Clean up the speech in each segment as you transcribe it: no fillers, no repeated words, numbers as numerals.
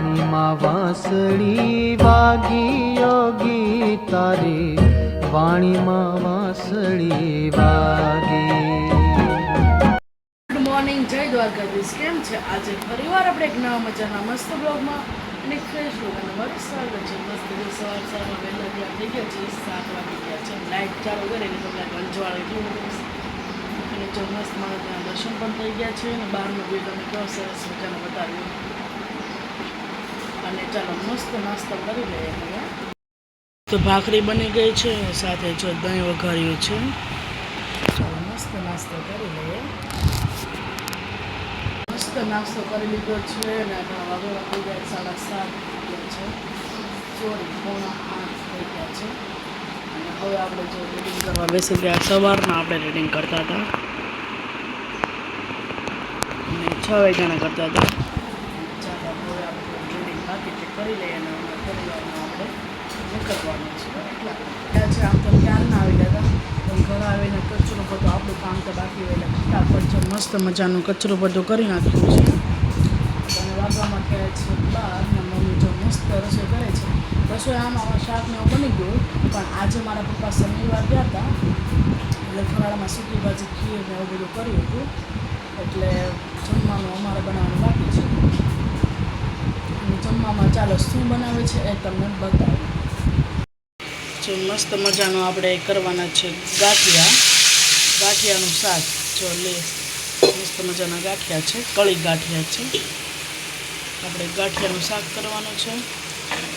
વાણીમાં વાંસળી વાગી યોગી તારી વાણીમાં વાંસળી વાગી। ગુડ મોર્નિંગ, જય દ્વારકાધીશ। કેમ છે? આજે ફરીવાર આપણે એક નવા મજાના મસ્ત બ્લોગમાં અને ફ્રેશ બ્લોગમાં મારું સ્વાગત છે। મસ્ત સવારમાં વહેલા ત્યાં થઈ ગયા છે, 7 વાગી ગયા છે। લાઇટ ચાલુ કરીને તો લાઈટ અંજવાળ એટલું બધું અને જો મસ્ત મારા ત્યાં દર્શન પણ થઈ ગયા છે અને બહારનું વ્યૂ તમે કેવો સરસ મજાનો બતાવ્યું। અને ચાલો મસ્ત નાસ્તો કરી લઈએ હવે। તો ભાખરી બની ગઈ છે, સાથે જો દહીં વઘાર્યું છે। ચાલો મસ્ત નાસ્તો કરી લઈએ। મસ્ત નાસ્તો કરી લીધો છે અને આપણા વાગોળા થઈ ગયા 7:30 ગયા છે, સોરી 7:45 થઈ ગયા છે। અને હવે આપણે જો રીડિંગ કરવા બેસી ગયા। સવારના આપણે રીડિંગ કરતા હતા અને 6 વાગ્યાના કરતા હતા। ચાલો હવે આપણે રીડિંગ બાકી છે કરી લઈએ અને પરિવારમાં આપણે નીકળવાનું છે। એટલા છે આમ તો ક્યારના આવી ગયા હતા, પણ ઘર આવીને કચરો બધું આપણું કામ તો બાકી હોય એટલે ફટાફટ છે મસ્ત મજાનું કચરો બધું કરી નાખ્યું છે। અને વાગવામાં થયા છે 12 ને મમ્મી જો મસ્ત રસોઈ કરે છે। રસોઈ આમાં શાકને એવું બની ગયું, પણ આજે મારા પપ્પા શનિવાર ગયા હતા એટલે ફરાળમાં સૂકી ભાજી ખીર ને એવું બધું કર્યું હતું, એટલે જમવાનું અમારે બનાવવાનું બાકી છે। અને જમવામાં ચાલો શું બનાવે છે એ તમને બતાવું। જો મસ્ત મજાનું આપણે કરવાના છે ગાંઠિયાનું શાક। જો લે મસ્ત મજાના ગાંઠિયા છે, કળી ગાંઠિયા છે। આપણે ગાંઠિયાનું શાક કરવાનું છે,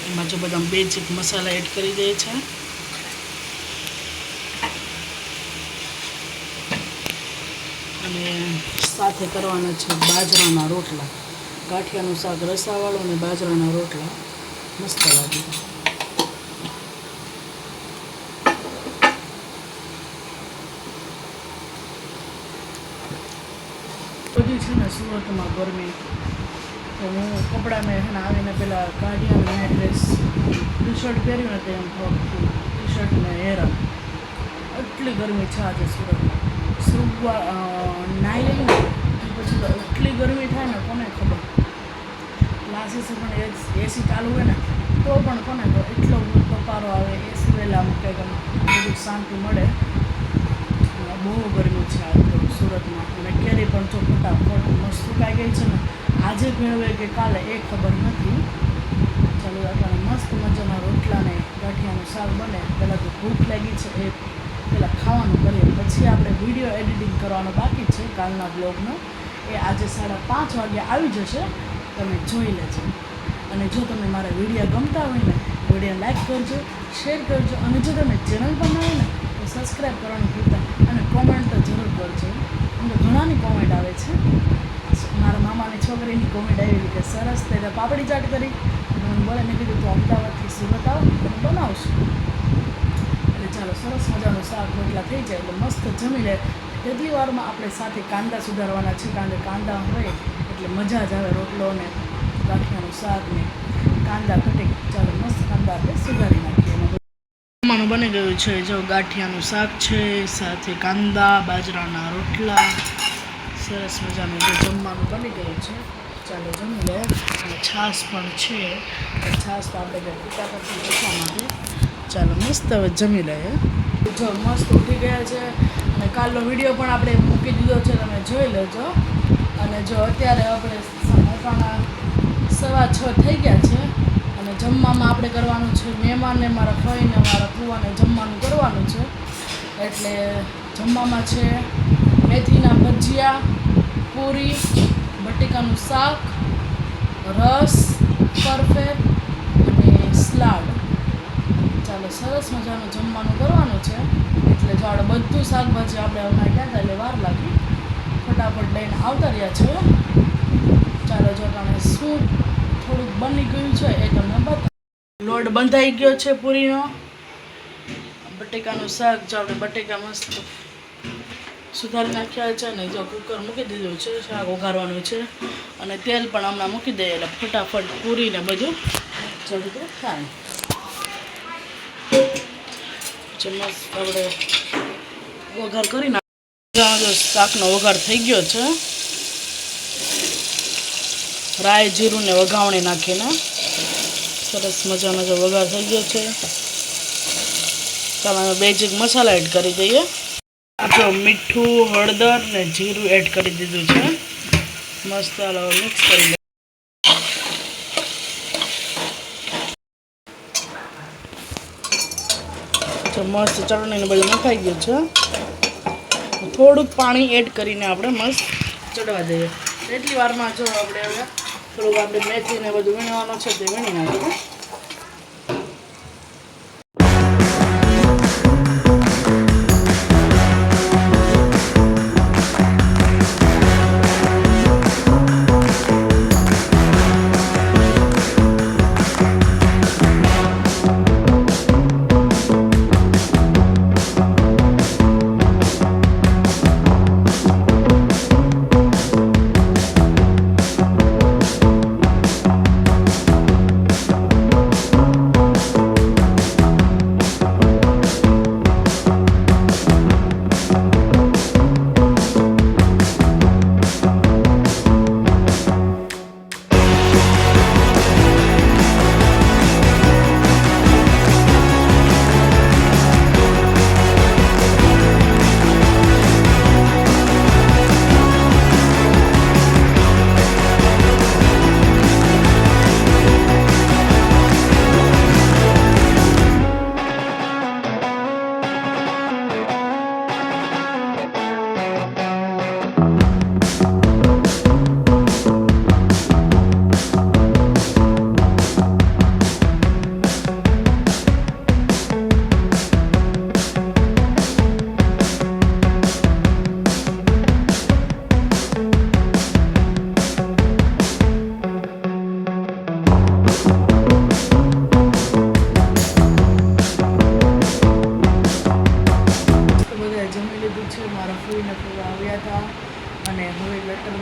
એમાં જો બધા બેઝિક મસાલા એડ કરી દે છે। અને સાથે કરવાના છે બાજરાના રોટલા। ગાંઠિયાનું શાક રસાવાળું અને બાજરાના રોટલા મસ્ત લાગે। બધી છે ને સુરતમાં ગરમી, તો હું કપડાં મેં આવીને પહેલાં કાઢી અને નાઇટ ડ્રેસ ટી શર્ટ પહેર્યું ને તેમ ટી શર્ટ ને હેરા એટલી ગરમી છે આજે સુરતમાં। નાઈ લઈને પછી તો એટલી ગરમી થાય ને કોને ખબર। ક્લાસીસ પણ એસી ચાલુ હોય ને તો પણ કોને ખબર એટલો તપારો આવે। એસી વહેલા મૂકે બધું શાંતિ મળે। બહુ ગરમી છે આજ તો સુરતમાં, અને કેરી પણ જો ફટાફટ મસ્ત સુકાઈ ગઈ છે ને, આજે ભેળવે કે કાલે એ ખબર નથી। ચાલો આપણને મસ્ત મજાના રોટલા ને ગાંઠિયાનું શાક બને, પહેલાં તો ભૂખ લાગી છે એ પહેલાં ખાવાનું કરીએ, પછી આપણે વિડીયો એડિટિંગ કરવાનો બાકી છે કાલના બ્લોગનો, એ આજે 5:30 વાગ્યે આવી જશે, તમે જોઈ લેજો। અને જો તમને મારા વિડીયો ગમતા હોય ને, વિડીયો લાઈક કરજો, શેર કરજો, અને જો તમે ચેનલ પર ન હોય ને તો સબસ્ક્રાઈબ કરવાનું ભૂલતા, અને કોમેન્ટ તો જરૂર કરજો। અમને ઘણાની કોમેન્ટ આવે છે। મારા મામાની છોકરીની કોમેન્ટ આવી કે સરસ તેને પાપડી ચાટ કરી, મને બોલે મેં કીધું તું અમદાવાદથી સુરત આવો તો બનાવશું। એટલે ચાલો સરસ મજાનું શાક રોટલા થઈ જાય એટલે મસ્ત જમી લે। કેટલી વારમાં આપણે સાથે કાંદા સુધારવાના છે, કારણ કે કાંદા હોય એટલે મજા જ આવે, રોટલો ને ગાંઠિયાનું શાક ને કાંદા કટિંગ। ચાલો મસ્ત કાંદા આપણે સુધારી નાખીએ। જમવાનું બની ગયું છે, જો ગાંઠિયાનું શાક છે, સાથે કાંદા બાજરાના રોટલા, સરસ મજાનું જો જમવાનું બની ગયું છે। ચાલો જમી લે। અને છાશ પણ છે, છાશ તો આપણે પીતા પછી પૂછવા માટે। ચાલો મસ્ત હવે જમી લઈએ। જો મસ્ત ઉઠી ગયા છે, અને કાલનો વિડીયો પણ આપણે મૂકી દીધો છે, તમે જોઈ લેજો। અને જો અત્યારે આપણે 6:15 થઈ ગયા છે, અને જમવામાં આપણે કરવાનું છે મહેમાનને, મારા ફઈને મારા ફુવાને જમવાનું કરવાનું છે। એટલે જમવામાં છે મેથીના ભજીયા, પૂરી, બટેકાનું શાક, રસ, પરફેક્ટ અને સલાડ। ચાલો સરસ મજાનું જમવાનું કરવાનું છે, એટલે જો આપણે બધું શાકભાજી આપણે હમણાં ગયા હતા એટલે વાર લાગી, ફટાફટ લઈને આવતા રહ્યા છે। ચાલો જો તમે શું થોડુંક બની ગયું છે એ તમને બતાવો। લોટ બંધાઈ ગયો છે પૂરીનો। બટેકાનું શાક જો આપણે બટેકા મસ્ત સુધારી નાખ્યા છે, ને જો કુકર મૂકી દીધું છે, શાક ઉઘારવાનું છે, અને તેલ પણ હમણાં મૂકી દઈએ એટલે ફટાફટ પૂરીને બધું જલ્દી થાય। ચમચ આપણે વઘાર કરી નાખ, શાકનો વઘાર થઈ ગયો છે। રાઈ જીરું ને વઘાવણી નાખીને સરસ મજાનો જો વઘાર થઈ ગયો છે. ચાલો અમે બેઝિક મસાલા એડ કરી દઈએ. જો મીઠું, હળદર ને જીરું એડ કરી દીધું છે. મસ્ત મિક્સ કરી લઈએ. મસ્ત ચટણીને બધું નખાઈ ગયું છે. થોડુંક પાણી એડ કરીને આપણે મસ્ત ચડવા દઈએ. એટલી વારમાં જો આપણે હવે થોડુંક આપણે મેથીને બધું વીણવાનું છે તે વીણી નાખીએ. મારા ફૂઈને ફૂવા આવ્યા હતા અને હવે લટર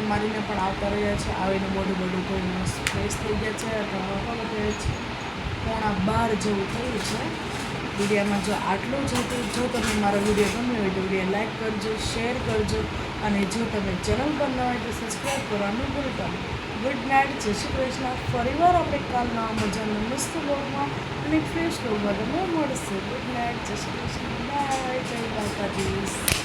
મારીને પણ આવતા રહ્યા છે. આવીને બધું ધોઈને મસ્ત ફ્રેશ થઈ ગયા છે. અત્યારે કહે છે 11:15 જેવું થયું છે. વિડીયોમાં જો આટલું જ હતું. જો તમને મારો વિડીયો ગમ્યો હોય તો વિડીયો લાઈક કરજો, શેર કરજો અને જો તમે ચેનલ પર ન હોય તો સબસ્ક્રાઈબ કરવાનું ભૂલતા નહીં. ગુડ નાઇટ, જય શ્રી કૃષ્ણ. ફરીવાર આપણે કાલના મજાના મસ્ત બ્લોગમાં અને ફ્રેશ બ્લોગમાં તમને મળશે. ગુડ નાઇટ, જય શ્રી કૃષ્ણ, બાય, જય માતાજી.